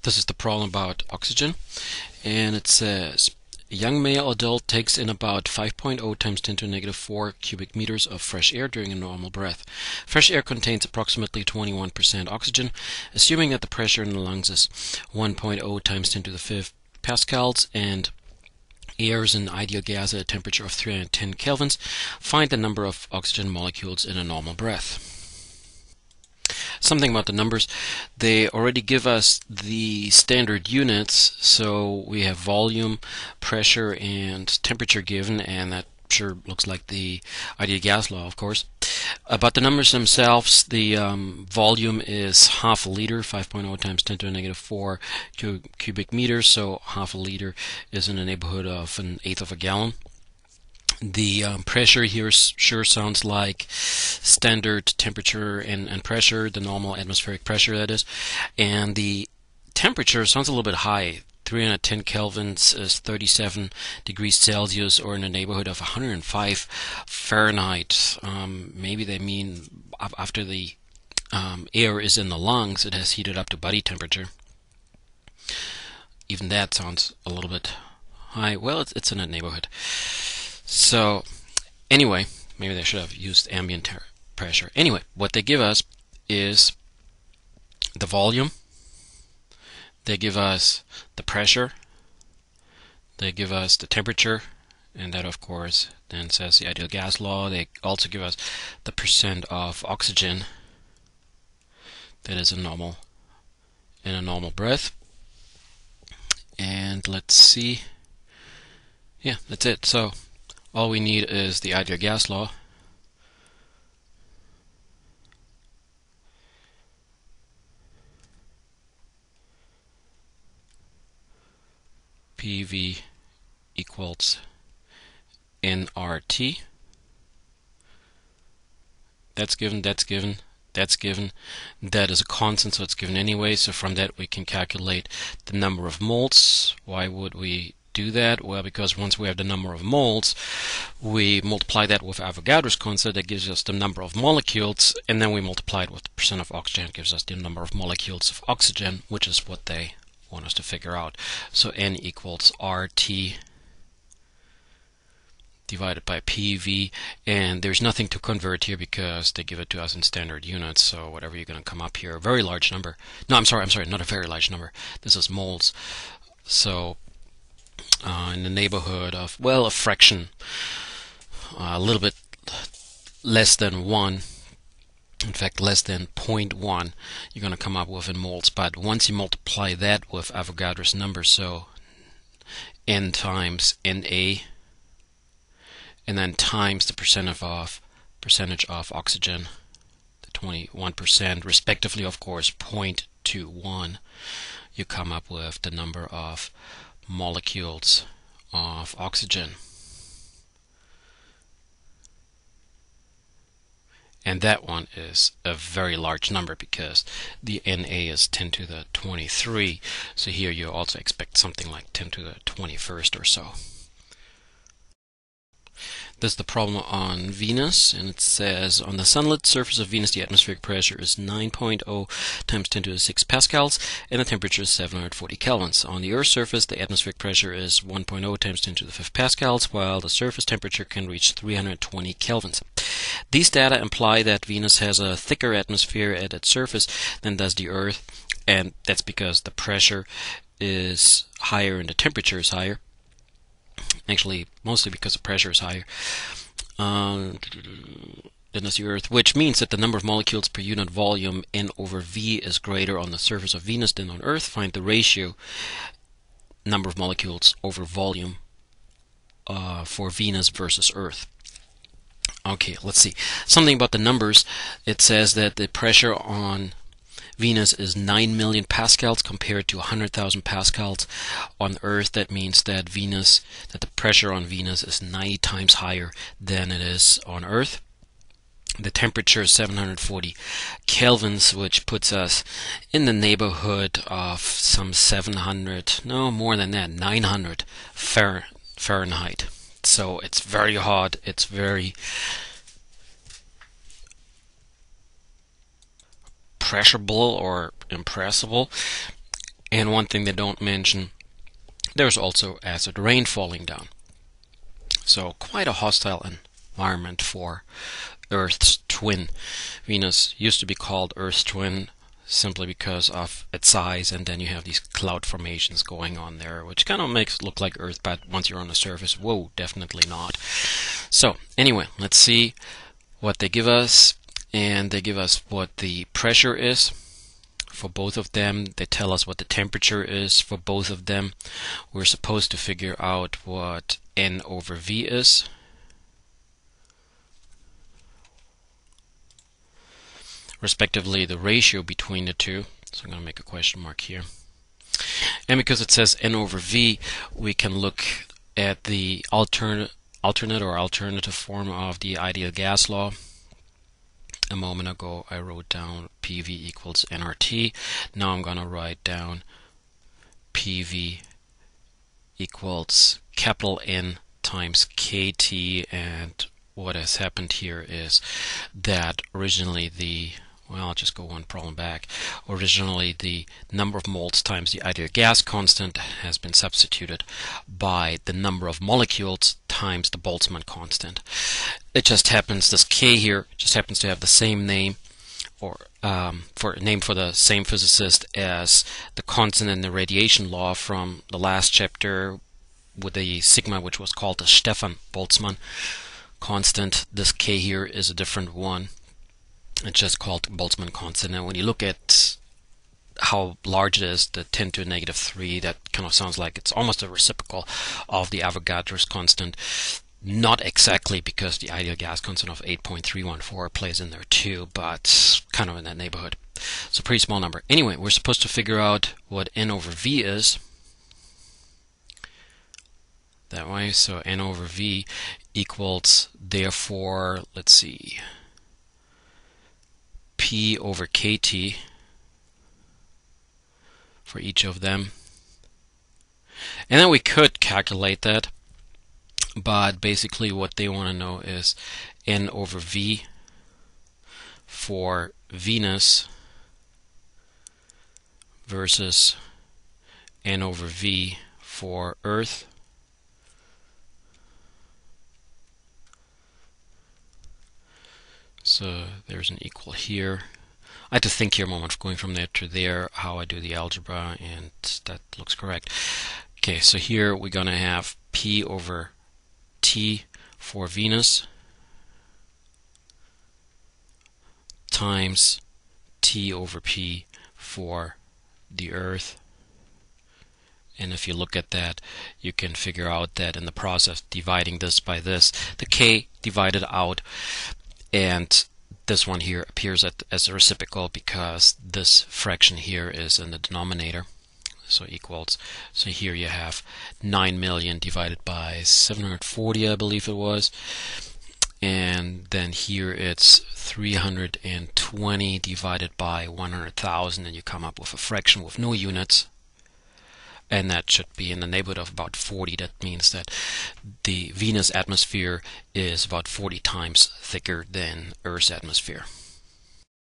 This is the problem about oxygen, and it says a young male adult takes in about 5.0 times 10 to the negative 4 cubic meters of fresh air during a normal breath. Fresh air contains approximately 21% oxygen. Assuming that the pressure in the lungs is 1.0 times 10 to the 5 pascals and air is an ideal gas at a temperature of 310 kelvins, find the number of oxygen molecules in a normal breath. Something about the numbers. They already give us the standard units, so we have volume, pressure, and temperature given, and that sure looks like the ideal gas law, of course. About the numbers themselves, the volume is half a liter, 5.0 times 10 to the negative 4 cubic meters, so half a liter is in the neighborhood of an eighth of a gallon. The pressure here sure sounds like standard temperature and pressure, the normal atmospheric pressure, that is. And the temperature sounds a little bit high. 310 kelvins is 37 degrees Celsius, or in the neighborhood of 105 Fahrenheit. Maybe they mean after the air is in the lungs, it has heated up to body temperature. Even that sounds a little bit high. Well, it's in that neighborhood. So, anyway, maybe they should have used ambient pressure. Anyway, what they give us is the volume, they give us the pressure, they give us the temperature, and that, of course, then says the ideal gas law. They also give us the percent of oxygen that is in a normal breath. And let's see. Yeah, that's it. So all we need is the ideal gas law. PV equals nRT. That's given, that's given, that's given. That is a constant, so it's given anyway. So from that we can calculate the number of moles. Why would we do that? Well, because once we have the number of moles, we multiply that with Avogadro's constant. That gives us the number of molecules, and then we multiply it with the percent of oxygen. It gives us the number of molecules of oxygen, which is what they want us to figure out. So N equals RT divided by PV, and there's nothing to convert here because they give it to us in standard units. So whatever you're going to come up here, a very large number. No, I'm sorry, not a very large number. This is moles. So in the neighborhood of, well, a fraction, a little bit less than 1, in fact less than 0.1, you're going to come up with in moles. But once you multiply that with Avogadro's number, so N times Na, and then times the percentage of oxygen, the 21%, respectively, of course, 0.21, you come up with the number of molecules of oxygen. And that one is a very large number because the Na is 10 to the 23. So here you also expect something like 10 to the 21st or so. This is the problem on Venus, and it says on the sunlit surface of Venus the atmospheric pressure is 9.0 times 10 to the 6 pascals and the temperature is 740 kelvins. On the Earth's surface the atmospheric pressure is 1.0 times 10 to the 5 pascals, while the surface temperature can reach 320 kelvins. These data imply that Venus has a thicker atmosphere at its surface than does the Earth, and that's because the pressure is higher and the temperature is higher. Actually, mostly because the pressure is higher than is the Earth, which means that the number of molecules per unit volume, N over V, is greater on the surface of Venus than on Earth. Find the ratio number of molecules over volume for Venus versus Earth. Okay, let's see. Something about the numbers. It says that the pressure on Venus is 9 million pascals compared to 100,000 pascals on Earth. That means that the pressure on Venus is 90 times higher than it is on Earth. The temperature is 740 kelvins, which puts us in the neighborhood of some 700, no more than that, 900 Fahrenheit. So it's very hot, it's very pressurable or impressible, And one thing they don't mention, there's also acid rain falling down. So quite a hostile environment for Earth's twin. Venus used to be called Earth's twin simply because of its size, and then you have these cloud formations going on there, which kind of makes it look like Earth, but once you're on the surface, whoa, definitely not. So anyway, let's see what they give us, and they give us what the pressure is for both of them. They tell us what the temperature is for both of them. We're supposed to figure out what N over V is. Respectively, the ratio between the two. So I'm going to make a question mark here. And because it says N over V, we can look at the alternate or alternative form of the ideal gas law. A moment ago I wrote down PV equals nRT. Now I'm going to write down PV equals capital N times KT, and what has happened here is that originally I'll just go one problem back. Originally, the number of moles times the ideal gas constant has been substituted by the number of molecules times the Boltzmann constant. It just happens, this K here just happens to have the same name, or for a name for the same physicist as the constant in the radiation law from the last chapter with the sigma, which was called the Stefan Boltzmann constant. This K here is a different one. It's just called Boltzmann constant. And when you look at how large it is, the 10 to the negative 3, that kind of sounds like it's almost a reciprocal of the Avogadro's constant. Not exactly, because the ideal gas constant of 8.314 plays in there too, but kind of in that neighborhood. So pretty small number. Anyway, we're supposed to figure out what N over V is. That way, so N over V equals, therefore, let's see, P over KT for each of them. And then we could calculate that, but basically what they want to know is N over V for Venus versus N over V for Earth. So there's an equal here. I had to think here a moment, going from there to there, how I do the algebra, and that looks correct. Okay, so here we're going to have P over T for Venus times T over P for the Earth. And if you look at that, you can figure out that in the process dividing this by this, the K divided out, and this one here appears as a reciprocal because this fraction here is in the denominator. So equals, so here you have 9 million divided by 740, I believe it was. And then here it's 320 divided by 100,000, and you come up with a fraction with no units. And that should be in the neighborhood of about 40. That means that the Venus atmosphere is about 40 times thicker than Earth's atmosphere.